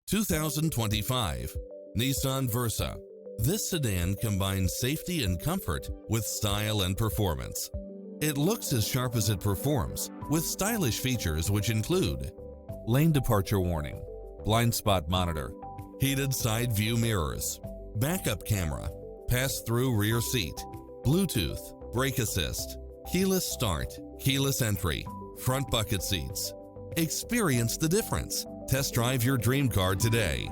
2025 Nissan Versa. This sedan combines safety and comfort with style and performance. It looks as sharp as it performs, with stylish features which include lane departure warning, blind spot monitor, heated side view mirrors, backup camera, pass-through rear seat, Bluetooth, brake assist, keyless start, keyless entry, front bucket seats. Experience the difference. Test drive your dream car today.